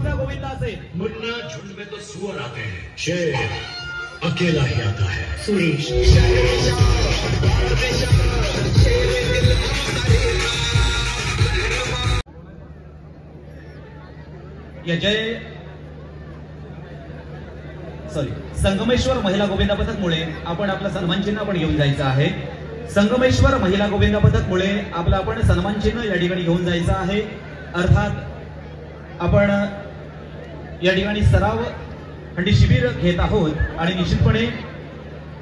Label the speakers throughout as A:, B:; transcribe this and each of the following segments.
A: पाठचा गोविंद असेल.
B: मुन्ना झुंड में तो सुअर आते हैं, शेर अकेला ही आता है.
C: सुरेश
A: या संगमेश्वर महिला गोविंदा पथकमुळे आपण आपलं सन्मान चिन्ह आपण घेऊन जायचं आहे. संगमेश्वर महिला गोविंदा पथकमुळे आपलं आपण सन्मान चिन्ह या ठिकाणी घेऊन जायचं आहे. अर्थात आपण या ठिकाणी सराव खंडी शिबिर घेत आहोत आणि निश्चितपणे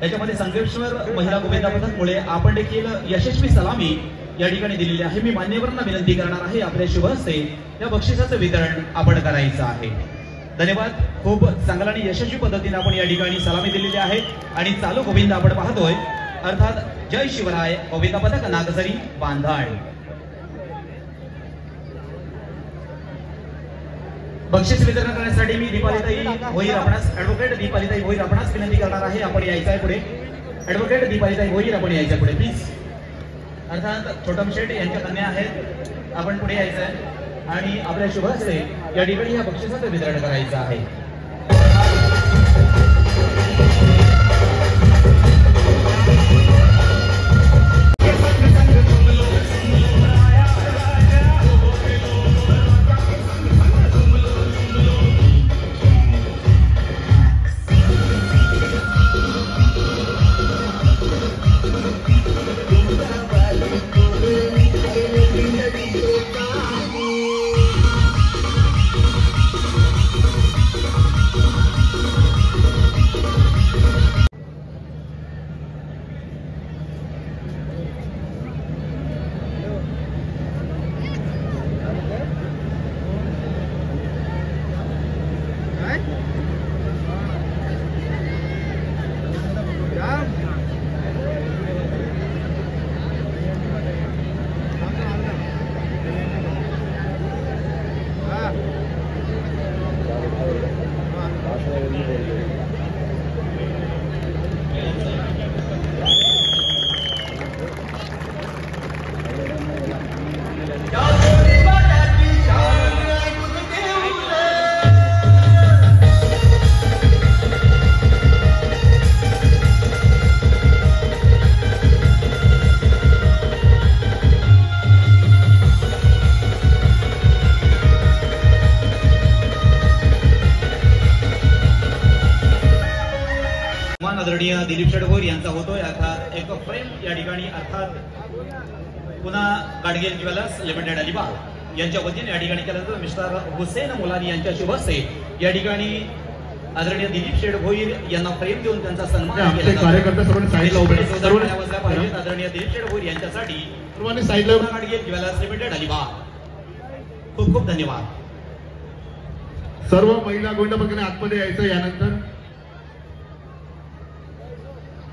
A: याच्यामध्ये संगमेश्वर महिला गोविंदा पथकमुळे आपण देखील यशस्वी सलामी या ठिकाणी दिलेली आहे. मी मान्यवरांना विनंती करणार आहे आपल्या शुभ हस्ते या बक्षिसाचं वितरण आपण करायचं आहे. धन्यवाद. खूप चांगला आणि यशस्वी पद्धतीने आपण या ठिकाणी सलामी दिलेली आहे आणि चालू गोविंद आपण पाहतोय. अर्थात जय शिवराय गोविंदा पथक नागझरी बांधाड. बक्षीस वितरण करण्यासाठी मी दीपालीताई भोईर आपणास ऍडव्होकेट दीपालीताई भोईर आपणास विनंती करणार आहे. आपण यायचं आहे पुढे. ऍडव्होकेट दीपालीताई भोईर आपण यायचं आहे पुढे प्लीज. अर्थात छोटम शेठ यांच्या कन्या आहेत. आपण पुढे यायचं आहे आणि आपल्या शुभ हस्ते या ठिकाणी या बक्षिसाचं वितरण करायचं आहे. आदरणीय दिलीप शेडभोर यांचा होतोय. अर्थात एक फ्रेम या ठिकाणी अर्थात पुन्हा गाडगीर ज्वेलर्स लिमिटेड अलिबाग यांच्या वतीने या ठिकाणी केलं जातं. मिस्टर हुसेन मुलानी यांच्या शुभ हस्ते या ठिकाणी आदरणीय दिलीप शेडभोईर यांना फ्रेम देऊन त्यांचा सन्मान केला जातो.
D: कार्यकर्ते सर्वांनी साईडला उभे
A: पाहिजेत. आदरणीय दिलीप शेडभोईर यांच्यासाठी
D: सर्वांनी साईडला
A: गाडगीर ज्वेलर्स लिमिटेड अलिबाग. खूप खूप धन्यवाद.
D: सर्व महिला गोविंदा पथकाने आतमध्ये यायचं. यानंतर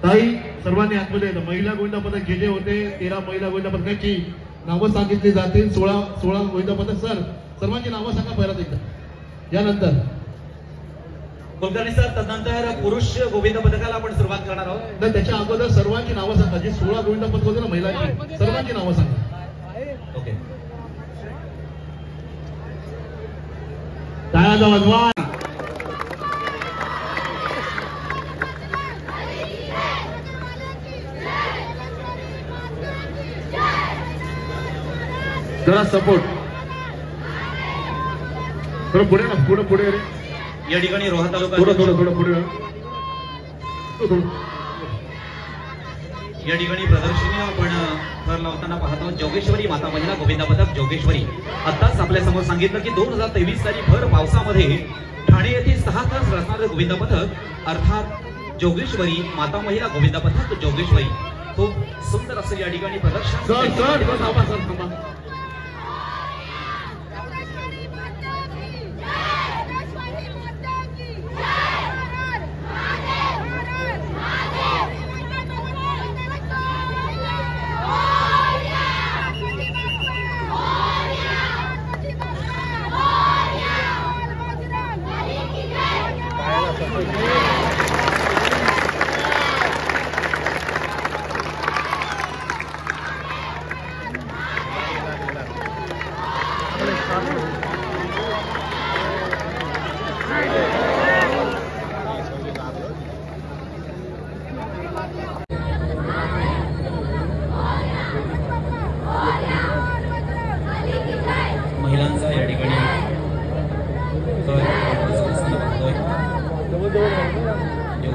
D: ताई सर्वांनी आतमध्ये येतं. महिला गोविंदा पथक जे होते 13 महिला गोविंदा पथकाची नावं सांगितली जातील. 16 गोविंदा पथक. सर सर्वांची नावं सांगा पहिला एकदा. यानंतर
A: कुलकर्णी सर तदनंतर पुरुष गोविंद पथकाला आपण सुरुवात करणार आहोत.
D: तर त्याच्या अगोदर सर्वांची नावं सांगा. जी 16 गोविंदा पथक होते ना महिलांची सर्वांची नावं सांगा.
A: ओके.
D: टाळ्या वाजवा. जरा सपोर्ट. थोडं पुढे ना. पुढे रे.
A: या ठिकाणी रोहा तालुका
D: थोडं पुढे.
A: या ठिकाणी प्रदर्शनी आपण थर लावताना पाहतो. जोगेश्वरी माता महिला गोविंदा पथक जोगेश्वरी. आताच आपल्या समोर सांगितलं की 2023 साली भर पावसामध्ये ठाणे येथे 6 तास रचणारे गोविंदा पथक अर्थात जोगेश्वरी माता महिला गोविंदा पथक जोगेश्वरी खूप सुंदर असं या ठिकाणी प्रदर्शन.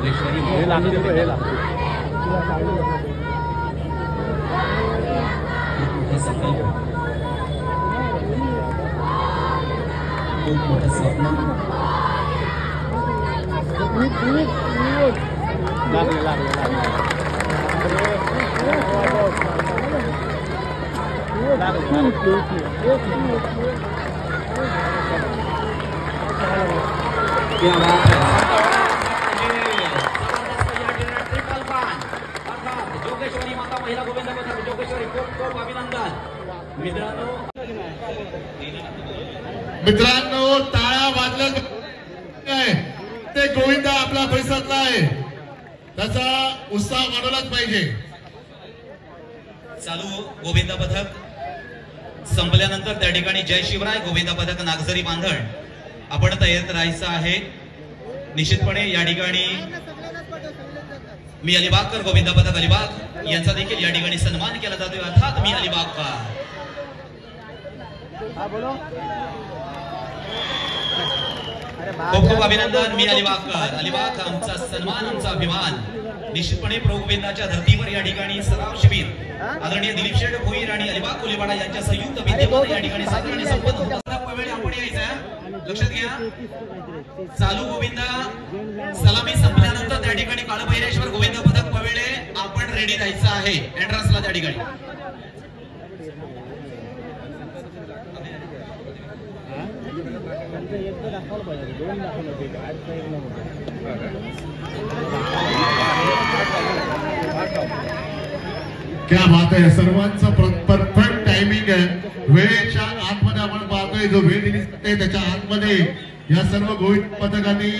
A: योगेश्वरी खूप मोठं स्वप्न जोगेश्वरी माता महिला गोविंद पथक जोगेश्वरी खूप खूप अभिनंदन
D: मित्रांनो. टाळ्या वाजल्या ते गोविंदा आपल्या परिसरातला आहे, त्याचा उत्साह वाढवलाच पाहिजे.
A: चालू गोविंद पथक संपल्यानंतर त्या ठिकाणी जय शिवराय गोविंद पथक नागझरी बांधण आपण तयार राहायचं आहे. निश्चितपणे या ठिकाणी मी अलिबागकर गोविंद पथक अलिबाग यांचा देखील या ठिकाणी सन्मान केला जातोय. अर्थात मी अलिबागकर खूप खूप अभिनंदन. मी अलिबागकर अलिबाग आमचा सन्मान आमचा अभिमान. निश्चितपणे प्रभू गोविंदाच्या धर्तीवर या ठिकाणी सराव शिबिर आदरणीय दिलीप शेठ भोईर आणि अलिबाग कोलेवाडा यांच्या संयुक्त विद्यमाने या ठिकाणी साधारण संपन्न होत असताना वेळ आपण यायचा लक्षात घ्या. चालू गोविंदा सलामी संपल्यानंतर त्या ठिकाणी काळभैरेश्वर गोविंद पथक पवेळे आपण रेडी राहायचं आहे एंट्रन्सला त्या ठिकाणी.
D: क्या बात आहे. सर्वांचं परफेक्ट टायमिंग आहे. वेळेच्या आतमध्ये आपण पाहतोय जो वेळ दिली जाते त्याच्या आतमध्ये या सर्व गोविंद पथकांनी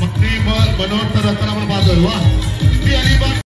D: मक्री मनोहर तर आपण पाहतोय. वा.